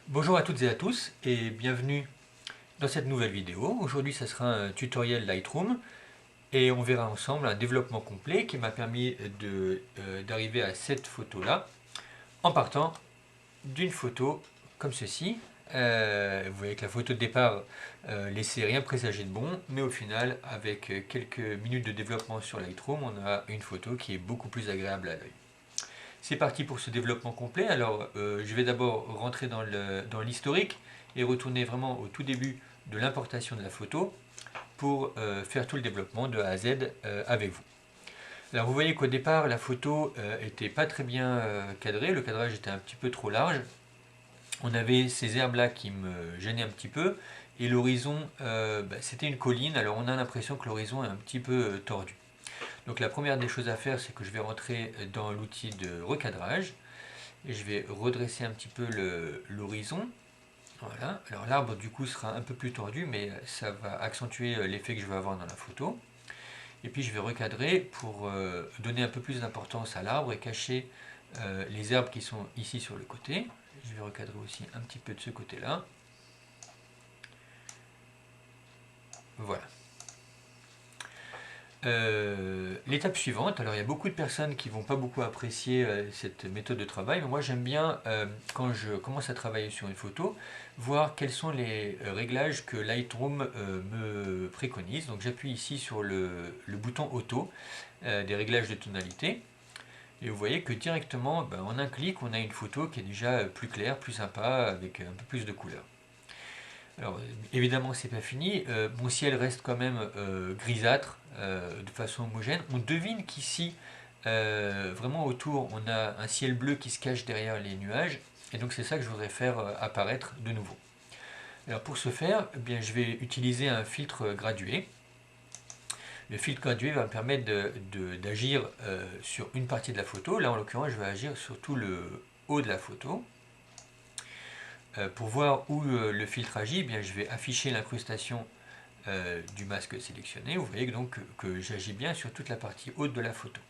Bonjour à toutes et à tous et bienvenue dans cette nouvelle vidéo. Aujourd'hui, ce sera un tutoriel Lightroom et on verra ensemble un développement complet qui m'a permis d'arriver à cette photo-là en partant d'une photo comme ceci. Vous voyez que la photo de départ laissait rien présager de bon, mais au final, avec quelques minutes de développement sur Lightroom, on a une photo qui est beaucoup plus agréable à l'œil. C'est parti pour ce développement complet. Alors, je vais d'abord rentrer dans l'historique et retourner vraiment au tout début de l'importation de la photo pour faire tout le développement de A à Z avec vous. Alors, vous voyez qu'au départ, la photo était pas très bien cadrée. Le cadrage était un petit peu trop large. On avait ces herbes-là qui me gênaient un petit peu. Et l'horizon, c'était une colline. Alors, on a l'impression que l'horizon est un petit peu tordu. Donc la première des choses à faire, c'est que je vais rentrer dans l'outil de recadrage et je vais redresser un petit peu l'horizon. Voilà. Alors l'arbre du coup sera un peu plus tordu, mais ça va accentuer l'effet que je veux avoir dans la photo. Et puis je vais recadrer pour donner un peu plus d'importance à l'arbre et cacher les herbes qui sont ici sur le côté. Je vais recadrer aussi un petit peu de ce côté-là. Voilà. L'étape suivante, alors il y a beaucoup de personnes qui vont pas beaucoup apprécier cette méthode de travail, mais moi j'aime bien quand je commence à travailler sur une photo, voir quels sont les réglages que Lightroom me préconise. Donc j'appuie ici sur le bouton auto des réglages de tonalité, et vous voyez que directement, en un clic, on a une photo qui est déjà plus claire, plus sympa, avec un peu plus de couleurs. Alors, évidemment, c'est pas fini. Mon ciel reste quand même grisâtre, de façon homogène. On devine qu'ici, vraiment autour, on a un ciel bleu qui se cache derrière les nuages. Et donc, c'est ça que je voudrais faire apparaître de nouveau. Alors, pour ce faire, eh bien, je vais utiliser un filtre gradué. Le filtre gradué va me permettre d'agir sur une partie de la photo. Là, en l'occurrence, je vais agir sur tout le haut de la photo. Pour voir où le filtre agit, eh bien, je vais afficher l'incrustation du masque sélectionné. Vous voyez donc que j'agis bien sur toute la partie haute de la photo.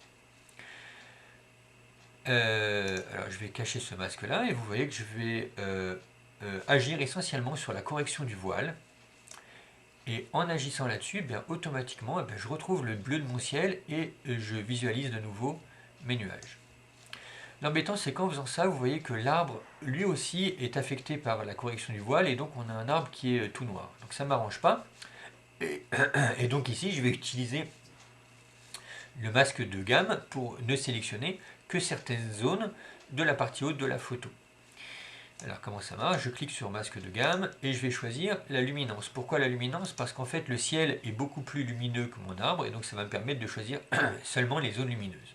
Alors je vais cacher ce masque là et vous voyez que je vais agir essentiellement sur la correction du voile. Et en agissant là-dessus, bien, automatiquement je retrouve le bleu de mon ciel et je visualise de nouveau mes nuages. L'embêtant, c'est qu'en faisant ça, vous voyez que l'arbre lui aussi est affecté par la correction du voile et donc on a un arbre qui est tout noir. Donc ça ne m'arrange pas. Et donc ici, je vais utiliser le masque de gamme pour ne sélectionner que certaines zones de la partie haute de la photo. Alors comment ça marche? Je clique sur masque de gamme et je vais choisir la luminance. Pourquoi la luminance? Parce qu'en fait le ciel est beaucoup plus lumineux que mon arbre et donc ça va me permettre de choisir seulement les zones lumineuses.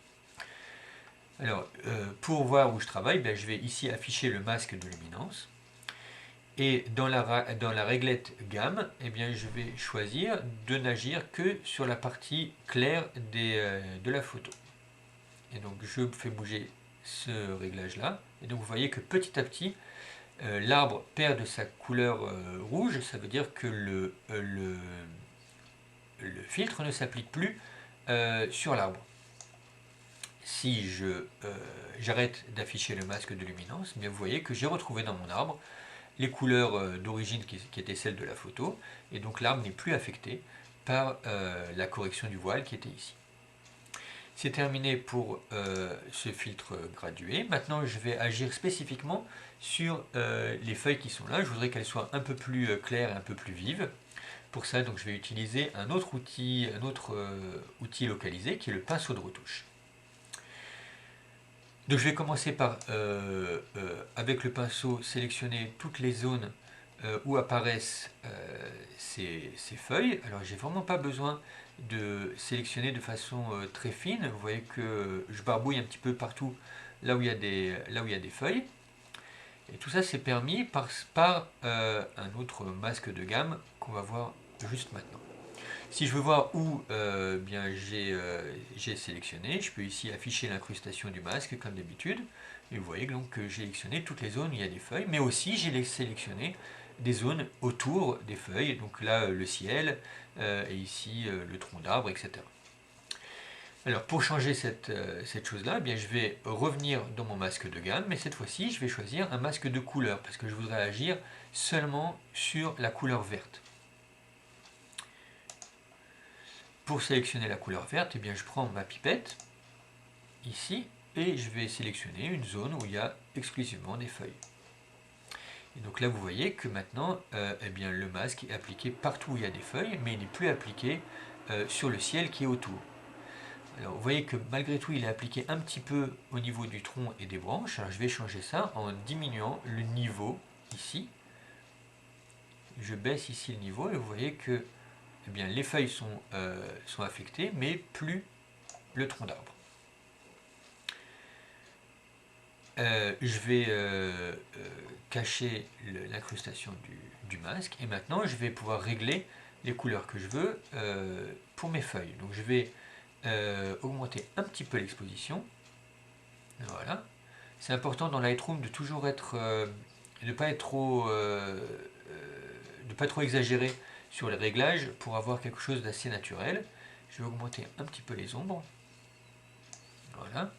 Alors pour voir où je travaille, je vais ici afficher le masque de luminance. Et dans la réglette gamme, je vais choisir de n'agir que sur la partie claire de la photo. Et donc je fais bouger ce réglage là. Et donc vous voyez que petit à petit, l'arbre perd de sa couleur rouge. Ça veut dire que le filtre ne s'applique plus sur l'arbre. Si j'arrête d'afficher le masque de luminance, vous voyez que j'ai retrouvé dans mon arbre les couleurs d'origine qui étaient celles de la photo. Et donc l'arbre n'est plus affecté par la correction du voile qui était ici. C'est terminé pour ce filtre gradué. Maintenant, je vais agir spécifiquement sur les feuilles qui sont là. Je voudrais qu'elles soient un peu plus claires et un peu plus vives. Pour ça, donc, je vais utiliser un autre outil localisé qui est le pinceau de retouche. Donc, je vais commencer par, avec le pinceau, sélectionner toutes les zones où apparaissent ces feuilles. Alors, j'ai vraiment pas besoin de sélectionner de façon très fine. Vous voyez que je barbouille un petit peu partout là où il y a des feuilles. Et tout ça c'est permis par un autre masque de gamme qu'on va voir juste maintenant. Si je veux voir où j'ai sélectionné, je peux ici afficher l'incrustation du masque comme d'habitude. Et vous voyez donc que j'ai sélectionné toutes les zones où il y a des feuilles, mais aussi j'ai sélectionné des zones autour des feuilles. Donc là le ciel, et ici le tronc d'arbre, etc. Alors pour changer cette chose-là, eh bien, je vais revenir dans mon masque de gamme, mais cette fois-ci je vais choisir un masque de couleur parce que je voudrais agir seulement sur la couleur verte. Pour sélectionner la couleur verte, eh bien, je prends ma pipette, ici, et je vais sélectionner une zone où il y a exclusivement des feuilles. Et donc là, vous voyez que maintenant, eh bien, le masque est appliqué partout où il y a des feuilles, mais il n'est plus appliqué sur le ciel qui est autour. Alors, vous voyez que malgré tout, il est appliqué un petit peu au niveau du tronc et des branches. Alors, je vais changer ça en diminuant le niveau ici. Je baisse ici le niveau et vous voyez que eh bien, les feuilles sont affectées, mais plus le tronc d'arbre. Je vais cacher l'incrustation du masque et maintenant je vais pouvoir régler les couleurs que je veux pour mes feuilles. Donc je vais augmenter un petit peu l'exposition. Voilà. C'est important dans Lightroom de toujours être, de pas être trop, de pas trop exagérer sur les réglages pour avoir quelque chose d'assez naturel. Je vais augmenter un petit peu les ombres. Voilà.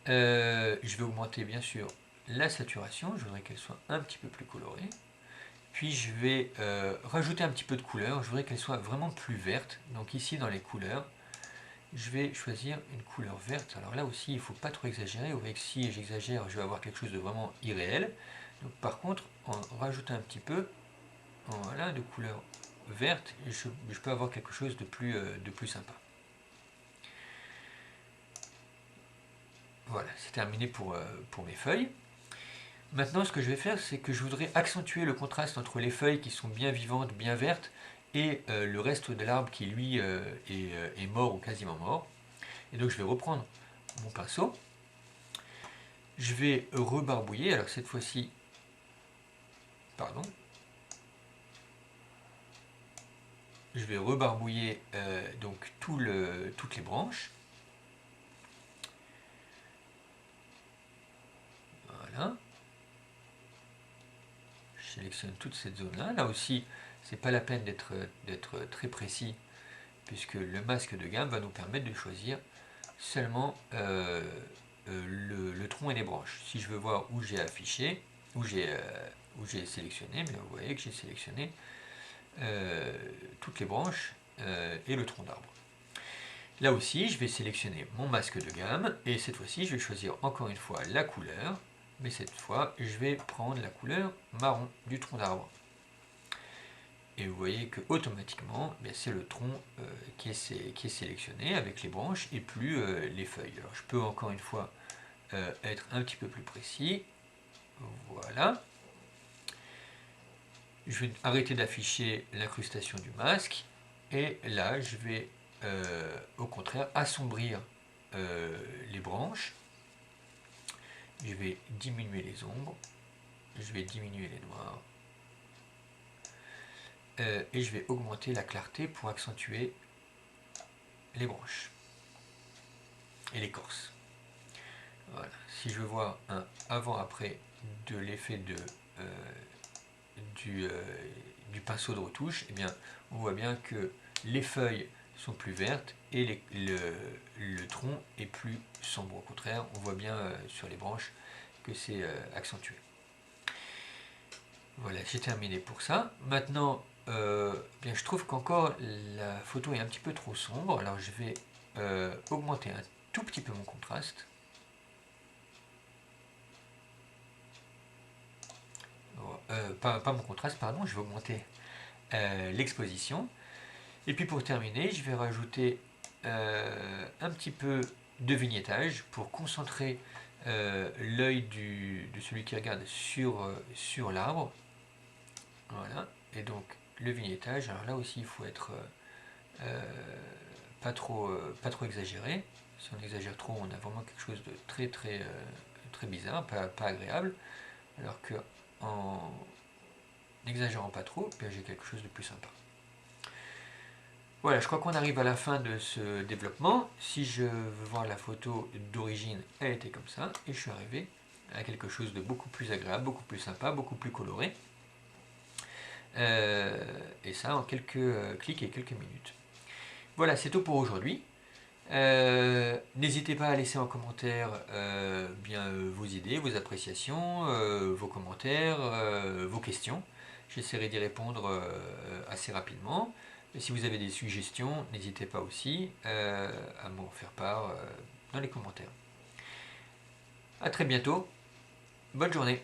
Je vais augmenter bien sûr la saturation, je voudrais qu'elle soit un petit peu plus colorée. Puis je vais rajouter un petit peu de couleur, je voudrais qu'elle soit vraiment plus verte. Donc ici dans les couleurs, je vais choisir une couleur verte. Alors là aussi, il ne faut pas trop exagérer. Vous voyez que si j'exagère, je vais avoir quelque chose de vraiment irréel. Donc par contre, en rajoutant un petit peu voilà, de couleur verte, je peux avoir quelque chose de plus sympa. Voilà, c'est terminé pour mes feuilles. Maintenant, ce que je vais faire, c'est que je voudrais accentuer le contraste entre les feuilles qui sont bien vivantes, bien vertes, et le reste de l'arbre qui, lui, est mort ou quasiment mort. Et donc, je vais reprendre mon pinceau. Je vais rebarbouiller. Alors, cette fois-ci, pardon. Je vais rebarbouiller donc toutes les branches. Voilà. Je sélectionne toute cette zone-là. Là aussi, c'est pas la peine d'être très précis, puisque le masque de gamme va nous permettre de choisir seulement le tronc et les branches. Si je veux voir où j'ai affiché, où j'ai sélectionné, bien vous voyez que j'ai sélectionné toutes les branches et le tronc d'arbre. Là aussi, je vais sélectionner mon masque de gamme et cette fois-ci, je vais choisir encore une fois la couleur, mais cette fois, je vais prendre la couleur marron du tronc d'arbre. Et vous voyez que automatiquement, c'est le tronc qui est sélectionné avec les branches et plus les feuilles. Alors je peux encore une fois être un petit peu plus précis. Voilà. Je vais arrêter d'afficher l'incrustation du masque et là je vais au contraire assombrir les branches. Je vais diminuer les ombres, je vais diminuer les noirs et je vais augmenter la clarté pour accentuer les branches et l'écorce. Voilà. Si je veux voir un avant-après de l'effet du pinceau de retouche, eh bien, on voit bien que les feuilles sont plus vertes et le tronc est plus sombre. Au contraire, on voit bien sur les branches que c'est accentué. Voilà, j'ai terminé pour ça. Maintenant, bien, je trouve qu'encore la photo est un petit peu trop sombre. Alors je vais augmenter un tout petit peu mon contraste. Pas mon contraste, pardon, je vais augmenter l'exposition. Et puis pour terminer, je vais rajouter un petit peu de vignettage pour concentrer l'œil de celui qui regarde sur l'arbre. Voilà, et donc le vignettage, alors là aussi il faut être pas trop exagéré. Si on exagère trop, on a vraiment quelque chose de très bizarre, pas agréable. Alors que en n'exagérant pas trop, j'ai quelque chose de plus sympa. Voilà, je crois qu'on arrive à la fin de ce développement. Si je veux voir la photo d'origine, elle était comme ça, et je suis arrivé à quelque chose de beaucoup plus agréable, beaucoup plus sympa, beaucoup plus coloré. Et ça en quelques clics et quelques minutes. Voilà, c'est tout pour aujourd'hui. N'hésitez pas à laisser en commentaire vos idées, vos appréciations, vos commentaires, vos questions. J'essaierai d'y répondre assez rapidement. Et si vous avez des suggestions, n'hésitez pas aussi à m'en faire part dans les commentaires. A très bientôt, bonne journée.